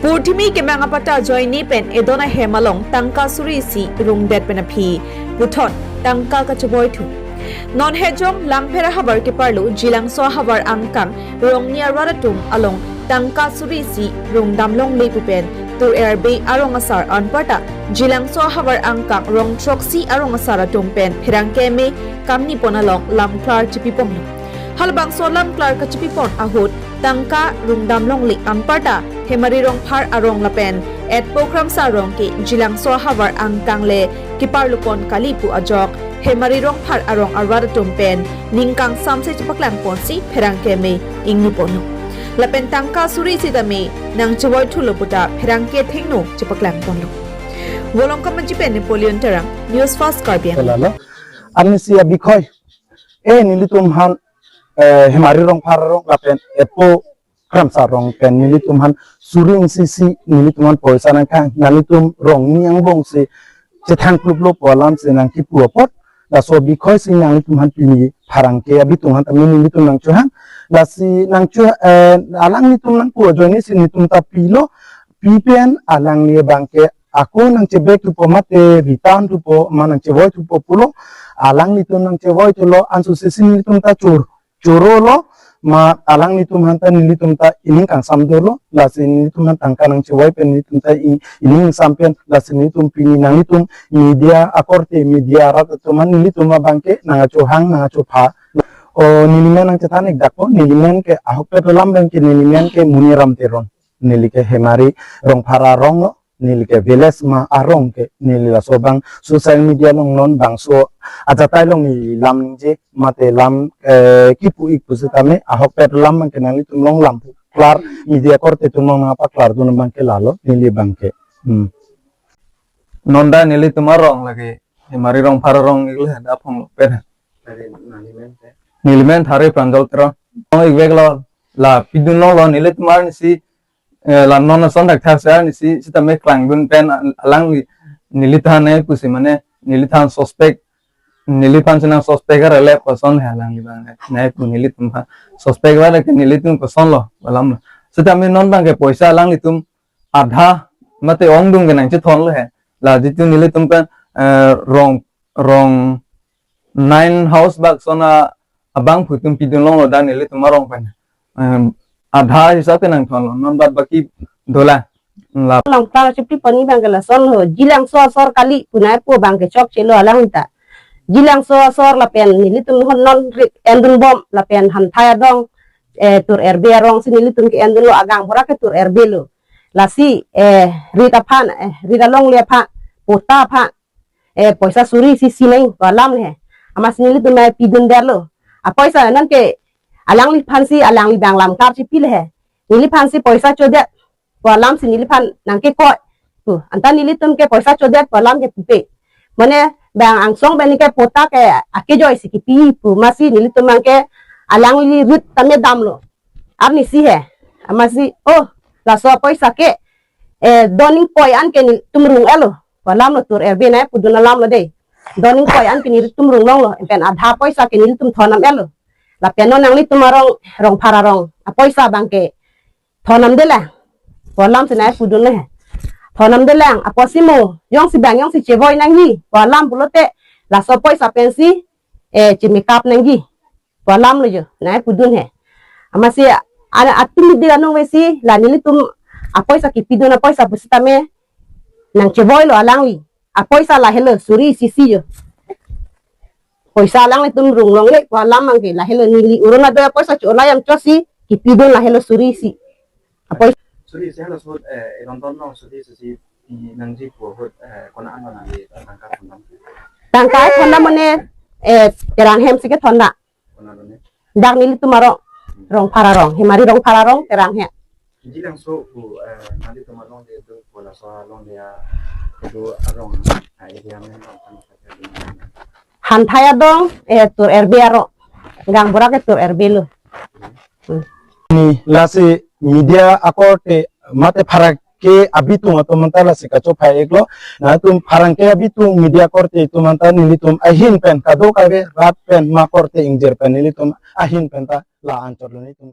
Purtimi ke mangapata joini pen edona hemalong tangka surisi rungdet penapi puthon tangka kachuboy thu non hejong langphera habar ke parlu jilang so habar angkang rongnia raratum along tangka surisi rungdamlong lepupen tur erbe arong asar anpata jilang so habar angkang rong troksi arong asara tumpen phirangkeme kamni ponalong lamklar chipipong halbang so lamklar ka chipipon ahut tangka rungdamlong li anpata hemari rong phar arong lapen at program sa rong ki jilang so habar angkang le kiparlupon kalipu ajok hemari rong phar arong arwar tumpen ningkang samse chipaklang ponsi phirangkeme ingni ponu lapen tangka suri sidame nang chawai thuloputa phirangke thengno chipaklang ponu wolong kamanjipen Napoleon Terang News Fast Carbian anisia bikhoy nilitum han hemari rong phar rong lapen epo kramsa rong pen nilitum han suring sisi nilitum han poisa nang kang nalitum rong niang bong se cethang klublo polam se nang ki puapot la so bikhoy si nang litum han pini pharangke abitung han tamin nilitum nang chuhang la si nang chu alang litum nang pu joni si nitum ta pilo pipen alang ni bangke aku nang cebek tu pomate ritan tu po manang ceboy tu po pulo alang litum nang ceboy tu lo ansu sisi nilitum ta churo lo ma alang nitum hanta nilitum ta ining kang samdolo la sinitum han tangka nang cewai pen nitum ta ining sampian la sinitum pini nang nitum media akorte media rat tuman nilitum bangke nang chohang nang chopha o nilimen nang cetanik dako nilimen ke ahok pe lam bangke nilimen ke muniram teron nilike hemari rong phara rong lo nilike veles ma arong ke nilila sobang social media long non bangso ajatai long ni lam je mate lam kipu ik pusitame ahok pet lam man kenali tumlong lam klar media korte tumlong apa klar dun bangke lalo nili bangke nonda nili tumarong lagi hemari rong parong igle hada phong pet nilimen thare pranjol tro igveglo la pidun lo nili tumar si la non son dak thasa ni si tame klang bun pen alang nilithane kusi mane nilithan suspect nilithan chana suspect ra le person halang li bang na ku nilitum ha suspect wala ke nilitum person lo balam sita me non bang ke poisa alang litum adha mate ong dung ke nang che thon lo he la jitu nilitum pen rong 9 house bag sona abang putum pidun long lo dan nilitum marong pen आधा हिसाब के नंग थोन नन बात बाकी दोला ला long pala chipri pani bangala sol ho jilang so sor kali punai po bangke chok chelo ala hunta jilang so sor la pen nilitum hon non endun bom la pen han thaya dong tur rb rong sini nilitum ke endun lo agang bora ke tur rb lo la si rita phan rita long le pha pota pha poisa suri si sinai balam he amas nilitum mai pidun der lo a poisa nan ke alang li phansi alang li bang lam kar chi pil he nili phansi poisa chode walam si nili phan nang ke ko tu anta nili tum ke poisa chode walam ke pupe mane bang ang song ben ke pota ke ake joy si ki pi pu masi nili tum mang ke alang li rut tame dam lo arni si he amasi oh la so poisa ke doning poi an ke ni tum rung elo walam lo tur erbe na puduna lam lo de doning poi an ke ni tum rung long lo pen adha poisa ke ni tum thonam elo la piano nang li tumarong rong para rong apoisa bangke thonam dela walam sinai pudun le thonam dela aposimo yong si bang yong si chevoy nang hi walam bulote la so poisa pensi chimikap nang hi walam le jo nai pudun he amasi ana atumi dila nong wesi la nilitum apoisa ki pidun apoisa busitame nang chevoy lo alang li apoisa la helo suri sisi jo poisa lang itum rung long le walam ang la helo nili urona do poisa chola yang chosi kipidon la helo surisi apoy surisi helo sud rondon no surisi nangji po hot kona an na le tangkai thonda mane terang hem sike thonda dang nili tumaro rong pararong himari rong pararong terang he jilang so ku nali tumarong de do pola so long dia do arong area men hantaya dong tur rb aro gang bora ke tur rb lo ni lasi media akorte mate farak ke abitu atau mentala si kaco paeglo na tum farangke abitu media korte itu manta nilitum ahin pen kado kage rat pen ma korte ingjer pen nilitum ahin pen ta la ancor lo nitum